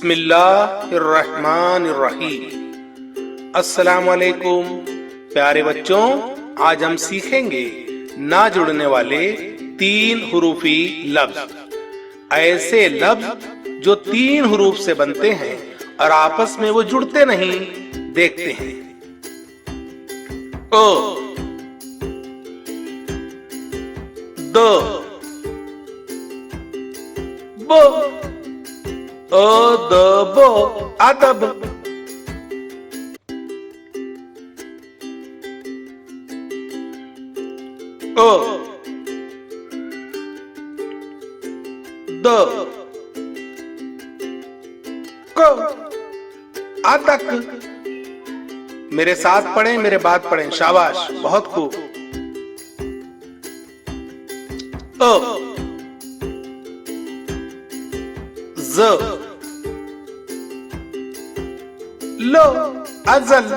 बिस्मिल्लाहिर्रहमानिर्रहीम। अस्सलाम वालेकुम प्यारे बच्चों, आज हम सीखेंगे ना जुड़ने वाले 3 हुरूफी लफ्ज। ऐसे लफ्ज जो 3 हुरूफ से बनते हैं और आपस में वो जुड़ते नहीं। देखते हैं। ओ, द, बो, अदब, अदब। ओ, द, को, अदक। मेरे साथ पढ़ें, मेरे बाद पढ़ें। शाबाश, बहुत खूब। ओ, ज, लो, अजल।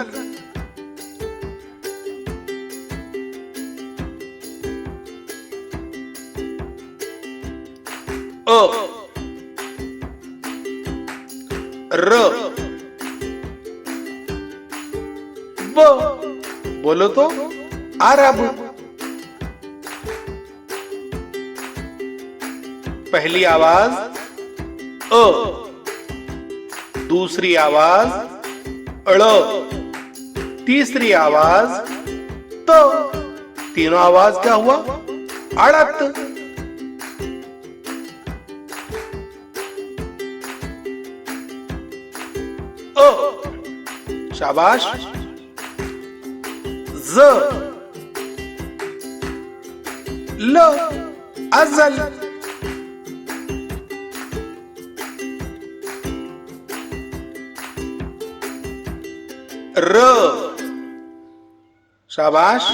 ओ, र, बो। बोलो तो, अरब। पहली आवाज अ, दूसरी आवाज अड़, तीसरी आवाज तो। तीनों आवाज क्या हुआ? अड़त। ओ, शाबाश। ज, ल, अजल। र, शाबाश।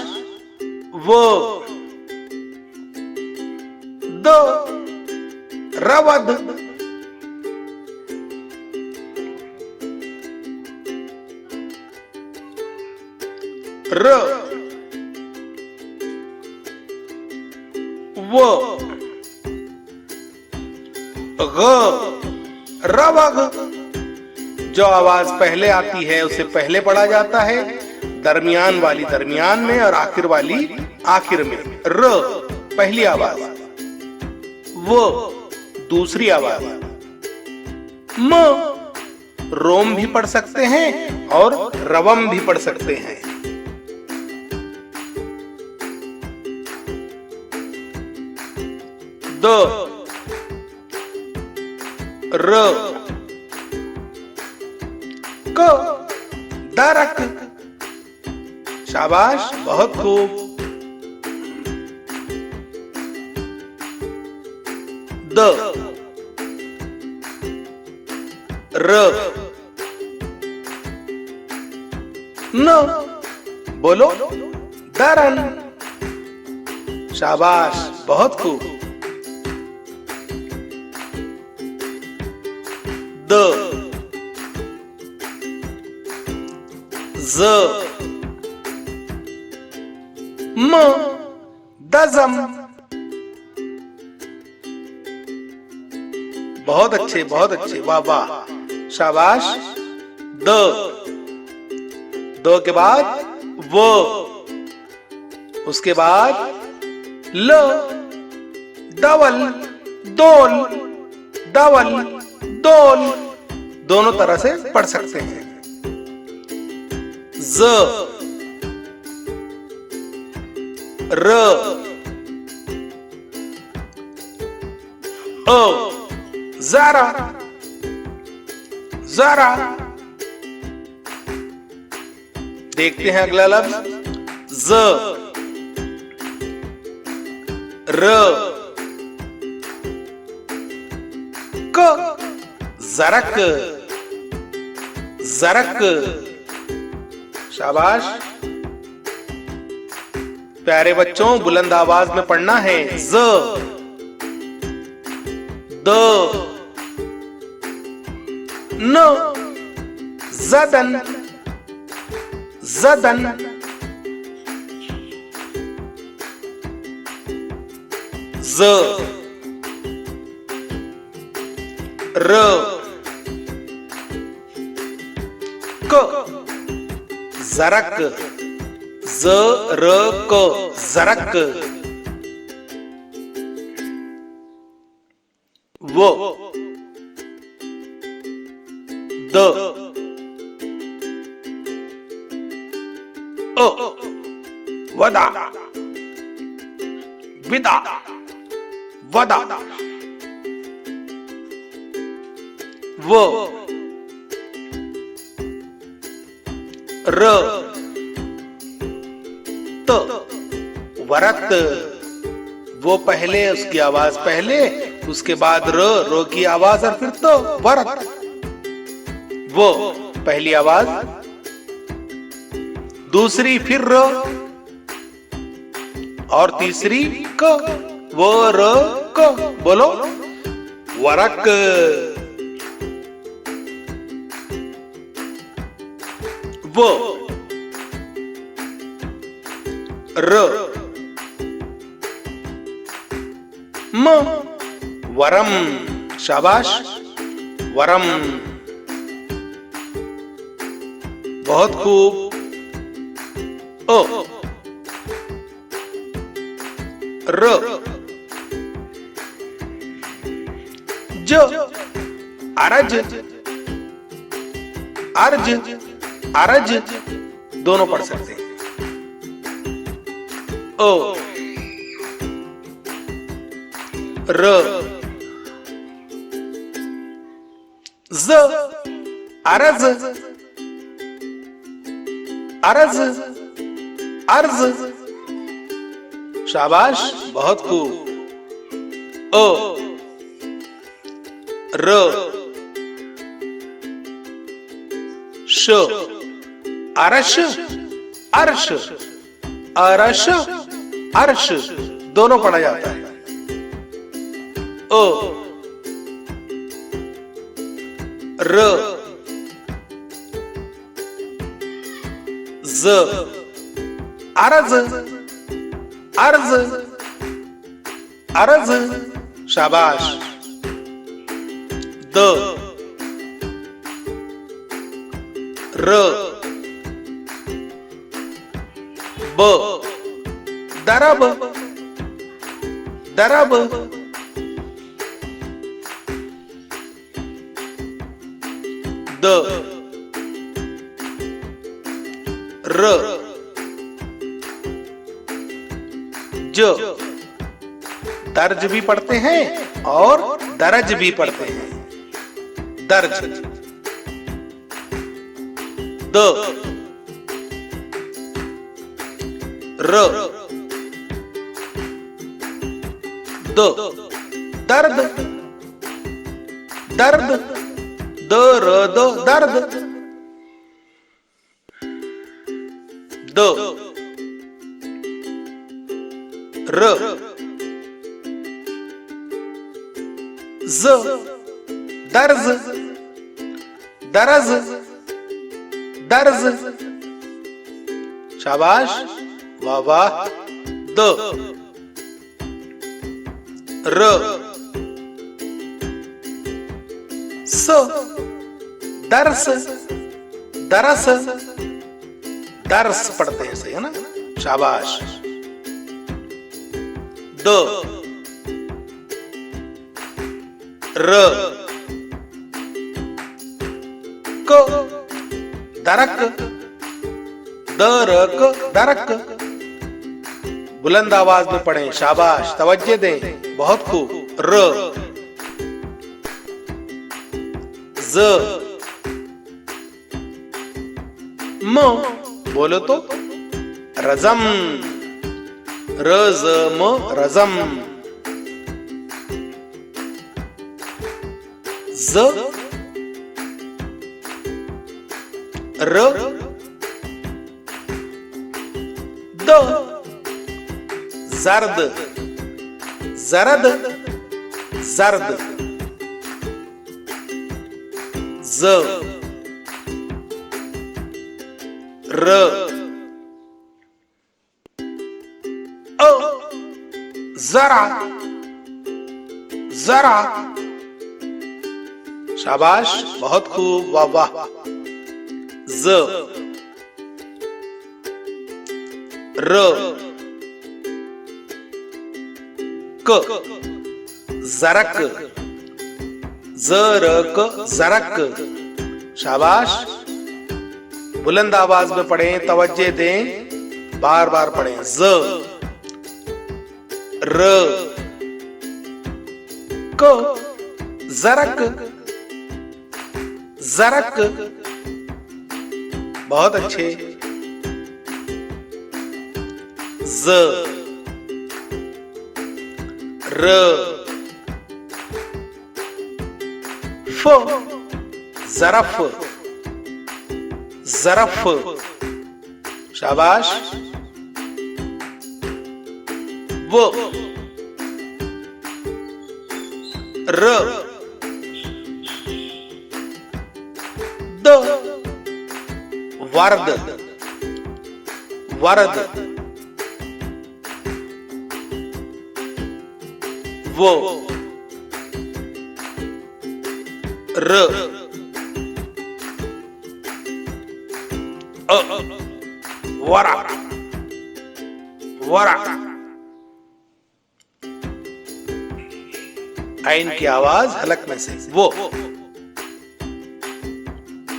वो, दो, रवद। र, वो, ग, रवग। जो आवाज पहले आती है उसे पहले पढ़ा जाता है, दरमियान वाली दरमियान में और आखिर वाली आखिर में। र, पहली आवाज। वो, दूसरी आवाज। म, रोम भी पढ़ सकते हैं और रवम भी पढ़ सकते हैं। द, र, क, दरक। शाबाश, बहुत खूब। द, र, न। बोलो, दरन। शाबाश, बहुत खूब। द, ज, म, दजम। बहुत अच्छे, बहुत अच्छे, वाह वाह, शाबाश। द, दो के बाद वो, उसके बाद ल, दवल, दोल, दवल, दोल। दोनों तरह से पढ़ सकते हैं। ज, र, ओ, जरा, जरा। देखते हैं अगला लफ्ज। ज, र, क, जरक, जरक। शाबाश। प्यारे बच्चों, बुलंद आवाज में पढ़ना है। ज, द, न, जदन, जदन। ज, र, जरक, ज र क, जरक। वो, द, ओ, वदा, विदा, वदा। वो, र, त, वरत। वो पहले, उसकी आवाज पहले, उसके बाद रो की आवाज और फिर तो वरत। वो पहली आवाज, दूसरी फिर र, और तीसरी क। वो र क, बोलो वरक। वो, र, म, वरम। शाबाश, वरम। बहुत खूब। ओ, र, ज, अरज, अर्ज, अरज, दोनों पढ़ सकते हैं। ओ, र, ज, अरज, अरज, अर्ज। शाबाश, बहुत खूब। ओ, र, श, अरश, अर्श, अरश, अर्श, दोनों पढ़ा जाता है। ओ, र, ज, अरज, अर्ज, अरज। शाबाश। द, र, ब, दरब, दरब। द, र, ज, दर्ज भी पढ़ते हैं और दरज भी पढ़ते हैं। दर्ज। द, र, द, दर्द, दर्द, द, र, द, दर्द। द, र, ज, दर्ज, दरज, दर्ज। शाबाश, वाह वाह। द, र, स, दर्स, दरस, दर्स पढ़ते हैं, सही है ना। शाबाश। द, र, क, दरक, द, र, क, दरक। बुलंद आवाज में पढ़ें। शाबाश, तवज्जो दें। बहुत खूब। र, ज, म, बोलो तो रजम। र, ज, म, रजम। ज, र, द, जर्द, जरद, जर्द। ज, र, अ, जरा, जरा। शाबाश, बहुत खूब, वाह वाह। ज, र क जरक, जरक जरक। शाबाश। बुलंद आवाज में पढ़ें, तवज्जे दें, बार बार पढ़ें। ज र क जरक, जरक। बहुत अच्छे। ज र फ ज़रफ़, ज़रफ़। शाबाश। वो र द वर्द, वर्द। वो र वरा, वरा। आइन की आवाज हलक में से। वो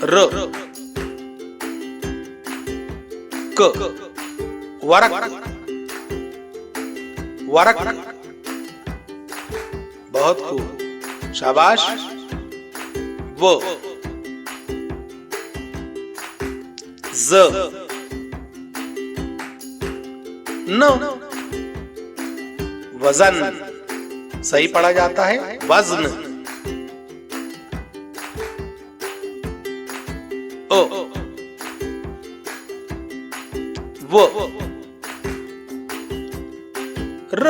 र क वरक, वरक। बहुत खूब। शाबाश। वो ज न वजन, सही पढ़ा जाता है वजन। ओ वो र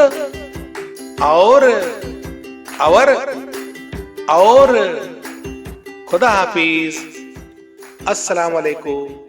और खुदा हाफिज। अस्सलाम वालेकुम।